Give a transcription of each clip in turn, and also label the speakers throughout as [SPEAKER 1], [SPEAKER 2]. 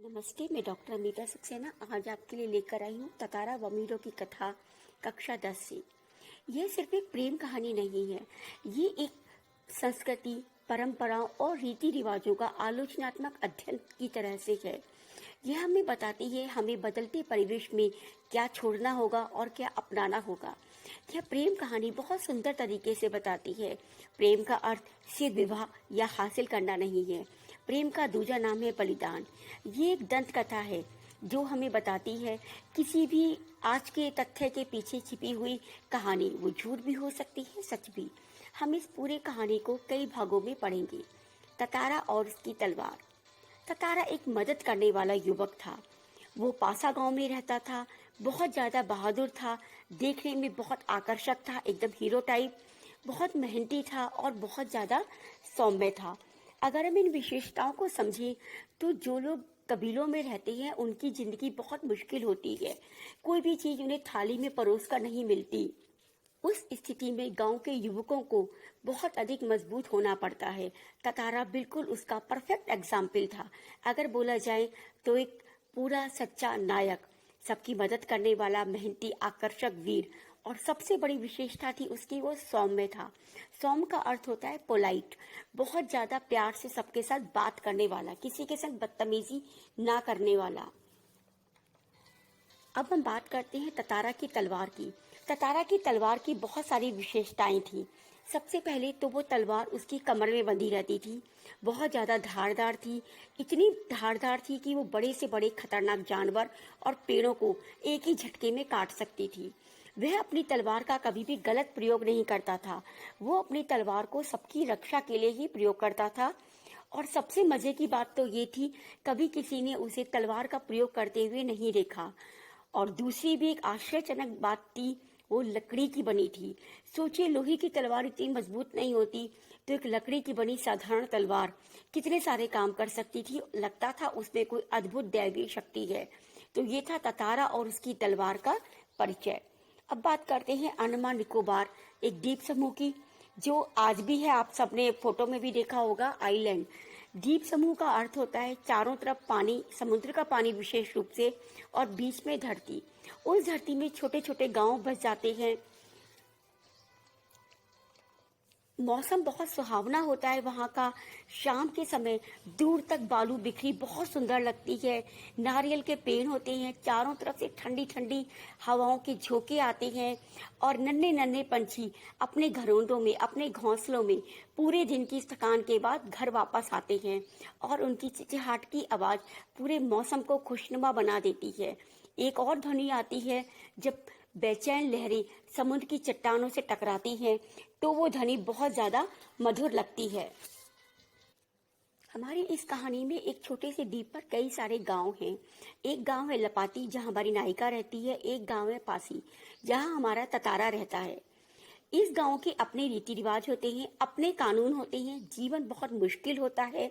[SPEAKER 1] नमस्ते, मैं डॉक्टर अनीता सक्सेना आज आपके लिए लेकर आई हूँ ततारा वमीरो की कथा कक्षा 10 से। यह सिर्फ एक प्रेम कहानी नहीं है, ये एक संस्कृति, परंपराओं और रीति रिवाजों का आलोचनात्मक अध्ययन की तरह से है। यह हमें बताती है हमें बदलते परिवेश में क्या छोड़ना होगा और क्या अपनाना होगा। यह प्रेम कहानी बहुत सुंदर तरीके से बताती है प्रेम का अर्थ सिर्फ विवाह या हासिल करना नहीं है। प्रेम का दूसरा नाम है बलिदान। ये एक दंत कथा है जो हमें बताती है किसी भी आज के तथ्य के पीछे छिपी हुई कहानी वो झूठ भी हो सकती है, सच भी। हम इस पूरे कहानी को कई भागों में पढ़ेंगे। ततारा और उसकी तलवार। ततारा एक मदद करने वाला युवक था। वो पासा गांव में रहता था, बहुत ज्यादा बहादुर था, देखने में बहुत आकर्षक था, एकदम हीरो टाइप, बहुत मेहनती था और बहुत ज्यादा सौम्य था। अगर हम इन विशेषताओं को समझें तो जो लोग कबीलों में रहते हैं उनकी जिंदगी बहुत मुश्किल होती है। कोई भी चीज उन्हें थाली में परोस कर नहीं मिलती। उस स्थिति में गांव के युवकों को बहुत अधिक मजबूत होना पड़ता है। ततारा बिल्कुल उसका परफेक्ट एग्जाम्पल था। अगर बोला जाए तो एक पूरा सच्चा नायक, सबकी मदद करने वाला, मेहनती, आकर्षक वीर। और सबसे बड़ी विशेषता थी उसकी, वो सौम्य था। सौम्य का अर्थ होता है पोलाइट, बहुत ज्यादा प्यार से सबके साथ बात करने वाला, किसी के साथ बदतमीजी ना करने वाला। अब हम बात करते हैं ततारा की तलवार की। ततारा की तलवार की बहुत सारी विशेषताएं थी। सबसे पहले तो वो तलवार उसकी कमर में बंधी रहती थी, बहुत ज्यादा धारदार थी। इतनी धारदार थी कि वो बड़े से बड़े खतरनाक जानवर और पेड़ों को एक ही झटके में काट सकती थी। वह अपनी तलवार का कभी भी गलत प्रयोग नहीं करता था। वो अपनी तलवार को सबकी रक्षा के लिए ही प्रयोग करता था। और सबसे मजे की बात तो ये थी, कभी किसी ने उसे तलवार का प्रयोग करते हुए नहीं देखा। और दूसरी भी एक आश्चर्यजनक बात थी, वो लकड़ी की बनी थी। सोचिए, लोहे की तलवार इतनी मजबूत नहीं होती, तो एक लकड़ी की बनी साधारण तलवार कितने सारे काम कर सकती थी। लगता था उसमें कोई अद्भुत दैवीय शक्ति है। तो ये था ततारा और उसकी तलवार का परिचय। अब बात करते हैं अंडमान निकोबार, एक द्वीप समूह की, जो आज भी है। आप सबने फोटो में भी देखा होगा, आइलैंड। द्वीप समूह का अर्थ होता है चारों तरफ पानी, समुद्र का पानी विशेष रूप से, और बीच में धरती। उस धरती में छोटे छोटे गांव बस जाते हैं। मौसम बहुत सुहावना होता है वहाँ का। शाम के समय दूर तक बालू बिखरी बहुत सुंदर लगती है। नारियल के पेड़ होते हैं, चारों तरफ से ठंडी ठंडी हवाओं के झोंके आते हैं। और नन्हे नन्हे पंछी अपने घरोंदों में, अपने घोंसलों में पूरे दिन की थकान के बाद घर वापस आते हैं। और उनकी चिचिहाट की आवाज पूरे मौसम को खुशनुमा बना देती है। एक और ध्वनि आती है जब बेचैन लहरें समुद्र की चट्टानों से टकराती हैं, तो वो ध्वनि बहुत ज्यादा मधुर लगती है। हमारी इस कहानी में एक छोटे से द्वीप पर कई सारे गांव हैं। एक गांव है लपाती, जहां हमारी नायिका रहती है। एक गांव है पासी, जहां हमारा ततारा रहता है। इस गांव के अपने रीति रिवाज होते हैं, अपने कानून होते हैं, जीवन बहुत मुश्किल होता है।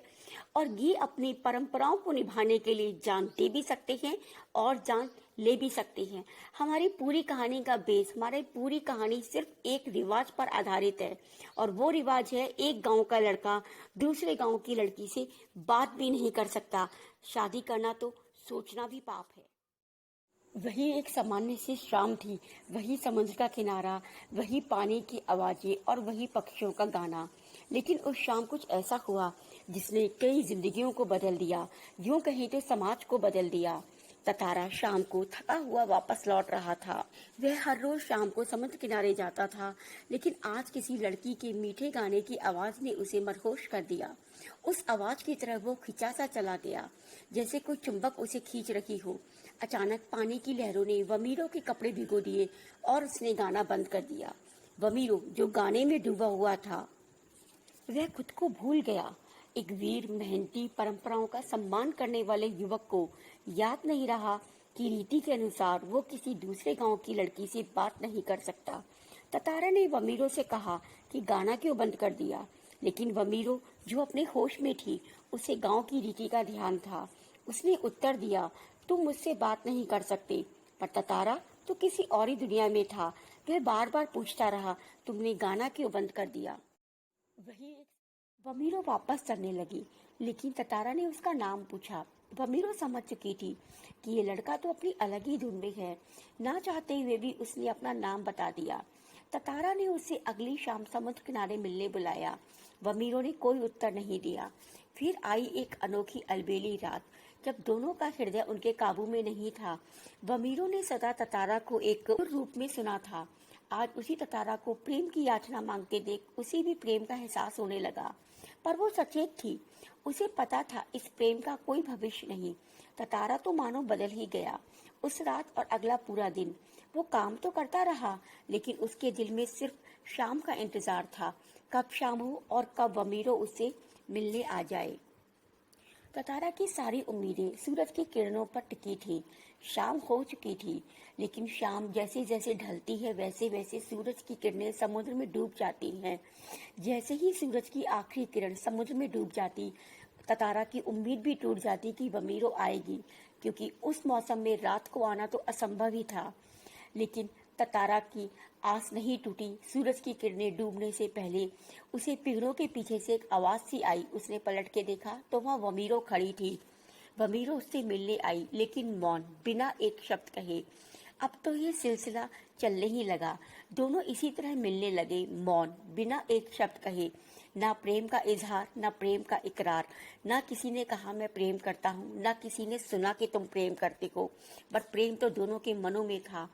[SPEAKER 1] और ये अपनी परंपराओं को निभाने के लिए जान दे भी सकते हैं और जान ले भी सकते हैं। हमारी पूरी कहानी का बेस, हमारी पूरी कहानी सिर्फ एक रिवाज पर आधारित है। और वो रिवाज है, एक गांव का लड़का दूसरे गांव की लड़की से बात भी नहीं कर सकता। शादी करना तो सोचना भी पाप है। वही एक सामान्य सी शाम थी, वही समुद्र का किनारा, वही पानी की आवाजें और वही पक्षियों का गाना। लेकिन उस शाम कुछ ऐसा हुआ जिसने कई जिंदगियों को बदल दिया, यूं कहीं तो समाज को बदल दिया। ततारा शाम को थका हुआ वापस लौट रहा था। वह हर रोज शाम को समुद्र किनारे जाता था, लेकिन आज किसी लड़की के मीठे गाने की आवाज ने उसे मदहोश कर दिया। उस आवाज की तरफ वो खिंचा सा चला गया, जैसे कोई चुंबक उसे खींच रही हो। अचानक पानी की लहरों ने वमीरो के कपड़े भिगो दिए और उसने गाना बंद कर दिया। वमीरो, जो गाने में डूबा हुआ था, वह खुद को भूल गया। एक वीर, मेहनती, परंपराओं का सम्मान करने वाले युवक को याद नहीं रहा कि रीति के अनुसार वो किसी दूसरे गांव की लड़की से बात नहीं कर सकता। ततारा ने वमीरो से कहा कि गाना क्यों बंद कर दिया, लेकिन वमीरो, जो अपने होश में थी, उसे गांव की रीति का ध्यान था। उसने उत्तर दिया, तुम मुझसे बात नहीं कर सकते। पर ततारा तो किसी और ही दुनिया में था। वह बार बार पूछता रहा, तुमने गाना क्यों बंद कर दिया। वही एक वमीरो वापस चलने लगी, लेकिन ततारा ने उसका नाम पूछा। वमीरो समझ चुकी थी कि ये लड़का तो अपनी अलग ही धुन में है। ना चाहते हुए भी उसने अपना नाम बता दिया। ततारा ने उसे अगली शाम समुद्र किनारे मिलने बुलाया। वमीरो ने कोई उत्तर नहीं दिया। फिर आई एक अनोखी अलबेली रात, जब दोनों का हृदय उनके काबू में नहीं था। वमीरो ने सदा ततारा को एक रूप में सुना था। आज उसी ततारा को प्रेम की याचना मांगते देख उसे भी प्रेम का एहसास होने लगा। पर वो सचेत थी। उसे पता था इस प्रेम का कोई भविष्य नहीं। ततारा तो मानो बदल ही गया। उस रात और अगला पूरा दिन वो काम तो करता रहा, लेकिन उसके दिल में सिर्फ शाम का इंतजार था। कब शाम हो और कब वमीरो उससे मिलने आ जाए। ततारा की सारी उम्मीदें सूरज की किरणों पर टिकी थी। शाम हो चुकी थी, लेकिन शाम जैसे जैसे ढलती है वैसे वैसे सूरज की किरणें समुद्र में डूब जाती हैं। जैसे ही सूरज की आखिरी किरण समुद्र में डूब जाती, ततारा की उम्मीद भी टूट जाती कि वमीरो आएगी, क्योंकि उस मौसम में रात को आना तो असंभव ही था। लेकिन ततारा की आस नहीं टूटी। सूरज की किरणें डूबने से पहले उसे पेड़ों के पीछे से एक आवाज सी आई। उसने पलट के देखा तो वहाँ वमीरो खड़ी थी। वमीरो उससे मिलने आई, लेकिन मौन, बिना एक शब्द कहे। अब तो ये सिलसिला चलने ही लगा। दोनों इसी तरह मिलने लगे, मौन, बिना एक शब्द कहे। ना प्रेम का इजहार, ना प्रेम का इकरार। ना किसी ने कहा मैं प्रेम करता हूँ, ना किसी ने सुना कि तुम प्रेम करते हो। पर प्रेम तो दोनों के मनों में था।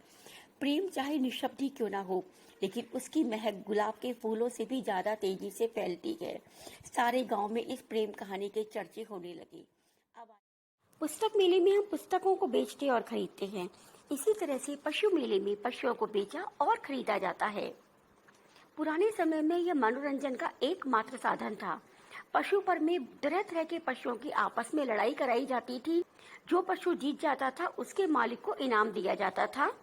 [SPEAKER 1] प्रेम चाहे निःशब्द ही क्यों ना हो, लेकिन उसकी महक गुलाब के फूलों से भी ज्यादा तेजी से फैलती है। सारे गांव में इस प्रेम कहानी के चर्चे होने लगे। अब पुस्तक मेले में हम पुस्तकों को बेचते और खरीदते हैं। इसी तरह से पशु मेले में पशुओं को बेचा और खरीदा जाता है। पुराने समय में यह मनोरंजन का एकमात्र साधन था। पशु पर में तरह तरह के पशुओं की आपस में लड़ाई कराई जाती थी। जो पशु जीत जाता था उसके मालिक को इनाम दिया जाता था।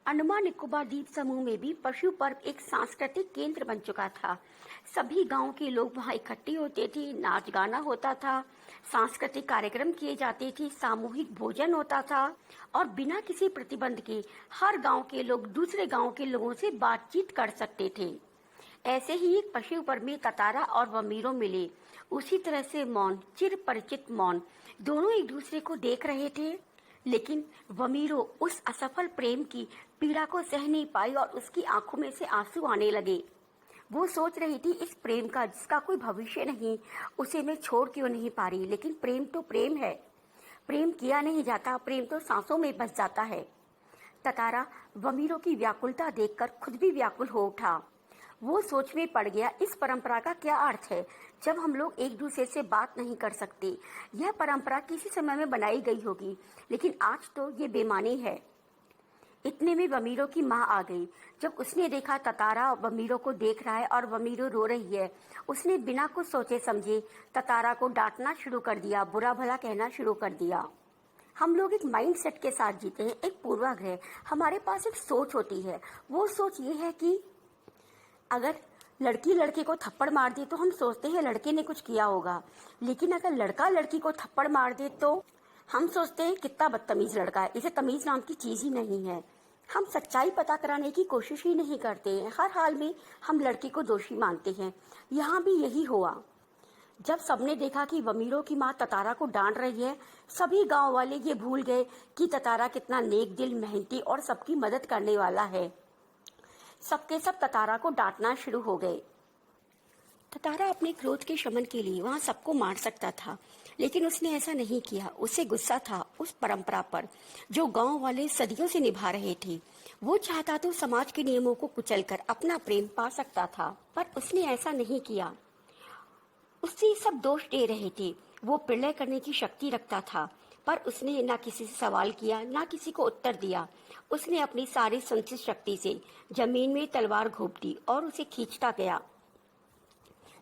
[SPEAKER 1] अंडमान निकोबार द्वीप समूह में भी पशु पर्व एक सांस्कृतिक केंद्र बन चुका था। सभी गांव के लोग वहां इकट्ठे होते थे, नाच गाना होता था, सांस्कृतिक कार्यक्रम किए जाते थे, सामूहिक भोजन होता था और बिना किसी प्रतिबंध के हर गांव के लोग दूसरे गांव के लोगों से बातचीत कर सकते थे। ऐसे ही एक पशु पर्व में ततारा और वमीरो मिले। उसी तरह से मौन, चिर परिचित मौन, दोनों एक दूसरे को देख रहे थे। लेकिन वमीरो उस असफल प्रेम की पीड़ा को सह नहीं पाई और उसकी आंखों में से आंसू आने लगे। वो सोच रही थी इस प्रेम का जिसका कोई भविष्य नहीं, उसे मैं छोड़ क्यों नहीं पा रही। लेकिन प्रेम तो प्रेम है। प्रेम किया नहीं जाता, प्रेम तो सांसों में बस जाता है। ततारा वमीरो की व्याकुलता देखकर खुद भी व्याकुल हो उठा। वो सोच में पड़ गया, इस परंपरा का क्या अर्थ है जब हम लोग एक दूसरे से बात नहीं कर सकते। यह परंपरा किसी समय में बनाई गई होगी, लेकिन आज तो ये बेमानी है। इतने में वमीरो की माँ आ गई। जब उसने देखा ततारा वमीरो को देख रहा है और वमीरो रो रही है, उसने बिना कुछ सोचे समझे ततारा को डांटना शुरू कर दिया, बुरा भला कहना शुरू कर दिया। हम लोग एक माइंड सेट के साथ जीते हैं, एक पूर्वाग्रह। हमारे पास एक सोच होती है। वो सोच ये है कि अगर लड़की लड़के को थप्पड़ मार दे तो हम सोचते हैं लड़के ने कुछ किया होगा, लेकिन अगर लड़का लड़की को थप्पड़ मार दे तो हम सोचते हैं कितना बदतमीज लड़का है, इसे तमीज नाम की चीज ही नहीं है। हम सच्चाई पता कराने की कोशिश ही नहीं करते हैं। हर हाल में हम लड़की को दोषी मानते हैं। यहाँ भी यही हुआ। जब सबने देखा कि वमीरो की माँ ततारा को डांट रही है, सभी गांव वाले ये भूल गए कि ततारा कितना नेक दिल, मेहनती और सबकी मदद करने वाला है। सबके सब ततारा को डांटना शुरू हो गए। ततारा अपने क्रोध के शमन के लिए वहां सबको मार सकता था, लेकिन उसने ऐसा नहीं किया। उसे गुस्सा था उस परंपरा पर जो गांव वाले सदियों से निभा रहे थे। वो चाहता तो समाज के नियमों को कुचलकर अपना प्रेम पा सकता था, पर उसने ऐसा नहीं किया। उससे सब दोष दे रहे थे। वो प्रलय करने की शक्ति रखता था, पर उसने न किसी से सवाल किया, न किसी को उत्तर दिया। उसने अपनी सारी संचित शक्ति से जमीन में तलवार घोंप दी और उसे खींचता गया।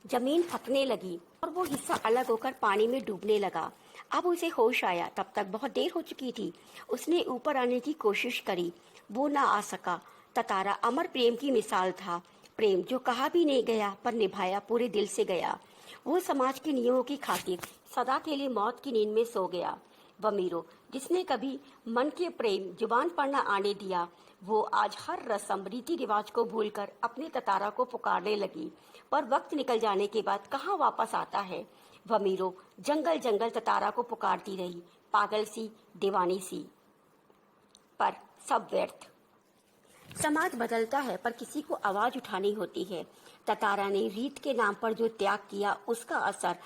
[SPEAKER 1] जमीन थकने लगी और वो हिस्सा अलग होकर पानी में डूबने लगा। अब उसे होश आया, तब तक बहुत देर हो चुकी थी। उसने ऊपर आने की कोशिश करी, वो ना आ सका। ततारा अमर प्रेम की मिसाल था। प्रेम जो कहा भी नहीं गया पर निभाया पूरे दिल से गया। वो समाज के नियमों की खातिर सदा के लिए मौत की नींद में सो गया। वमीरो जिसने कभी मन के प्रेम जुबान पर न आने दिया, वो आज हर रस्म रीति रिवाज को भूलकर अपने ततारा को पुकारने लगी। पर वक्त निकल जाने के बाद कहाँ वापस आता है। वमीरो जंगल जंगल ततारा को पुकारती रही, पागल सी, दीवानी सी, पर सब व्यर्थ। समाज बदलता है पर किसी को आवाज उठानी होती है। ततारा ने रीत के नाम पर जो त्याग किया उसका असर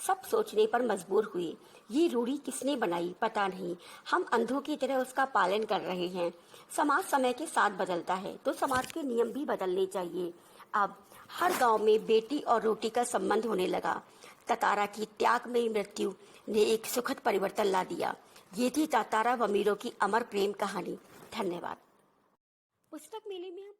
[SPEAKER 1] सब सोचने पर मजबूर हुए। ये रूढ़ी किसने बनाई पता नहीं, हम अंधों की तरह उसका पालन कर रहे हैं। समाज समय के साथ बदलता है तो समाज के नियम भी बदलने चाहिए। अब हर गांव में बेटी और रोटी का संबंध होने लगा। ततारा की त्याग में मृत्यु ने एक सुखद परिवर्तन ला दिया। ये थी ततारा वमीरों की अमर प्रेम कहानी। धन्यवाद। पुस्तक मेले में हम